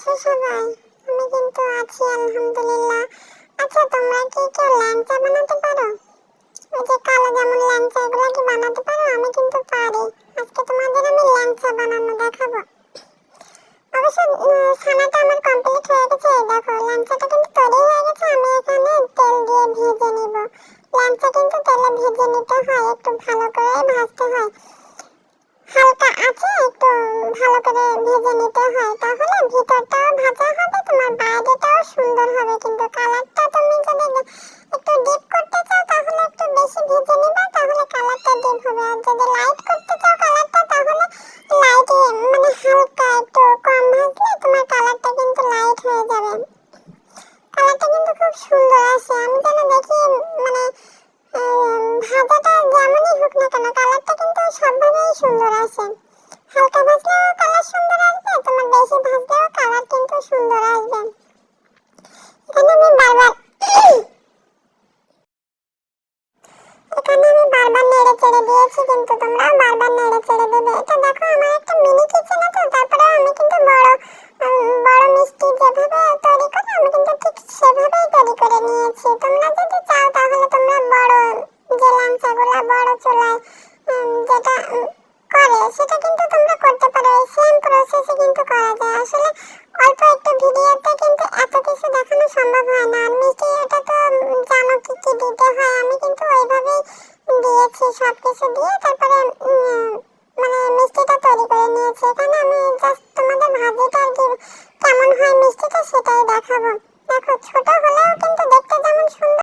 আছো সবাই? আমি কিন্তু আছি আলহামদুলিল্লাহ। আচ্ছা, তোমরা কি কেউ ল্যাংচা বানাতে পারো? ওই যে কালো যেমন ল্যাংচা, এগুলো কি বানাতে পারো? আমি কিন্তু পারি। আজকে তোমাদের আমি ল্যাংচা বানানো দেখাবো। অবশ্য ছানাটা আমার কমপ্লিট হয়ে গেছে। এই দেখো, ল্যাংচাটা কিন্তু তৈরি হয়ে গেছে। আমি এখানে তেল দিয়ে ভেজে নিব। ল্যাংচা কিন্তু তেলে ভেজে নিতে হয়, একটু ভালো করে ভাজতে হয়। হালকা আছে একটু ভালো করে ভেজে নিতে হয়, তাহলে ভিতরটাও ভাজা হবে, তোমার বাইরেটাও সুন্দর হবে। কিন্তু কালারটা তুমি যদি একটু ডিপ করতে চাও তাহলে একটু বেশি ভেজে নিবা, তাহলে কালারটা ডিপ হবে। আর যদি লাইট করতে চাও কালারটা, তাহলে লাইট মানে হালকা একটু কম ভাজলে তোমার কালারটা কিন্তু লাইট হয়ে যাবে। কালারটা কিন্তু খুব সুন্দর আসে। আমি যেন দেখি মানে ভাজাটা যেমনই হোক না কেন, কালারটা কিন্তু সবভাবেই সুন্দর আসে। হালকা ভাজলেও কালার সুন্দর আসবে, তোমার বেশি ভাজলেও কালার কিন্তু সুন্দর আসবে। এখানে আমি বারবার নেড়ে চেড়ে দিয়েছি, কিন্তু তোমরাও বারবার নেড়ে চেড়ে দেবে। এটা দেখো, আমার একটা মিনি কিচেন আছে, তারপরে আমি কিন্তু বড় মিষ্টি যেভাবে তৈরি করে আমি কিন্তু ঠিক সেভাবেই তৈরি করে নিয়েছি। তোমরা যদি চাও তাহলে তোমরা বড় যে ল্যাংচাগুলা বড় চুলায় যেটা করে সেটা কিন্তু তোমরা করতে পারো। এই সেম প্রসেসে কিন্তু করা যায়। আসলে অল্প একটু ভিডিওতে কিন্তু এত কিছু দেখানো সম্ভব হয় না। আর মিষ্টি এটা তো জানো কি কি দিতে হয়, আমি কিন্তু ওইভাবেই দিয়েছি। সবকিছু দিয়ে তারপরে মানে মিষ্টিটা তৈরি করে নিয়েছি। এখানে আমি জাস্ট তোমাদের ভাজিটা আর কি কেমন হয় মিষ্টিটা সেটাই দেখাবো। দেখো, ছোট হলেও কিন্তু দেখতে যেমন সুন্দর।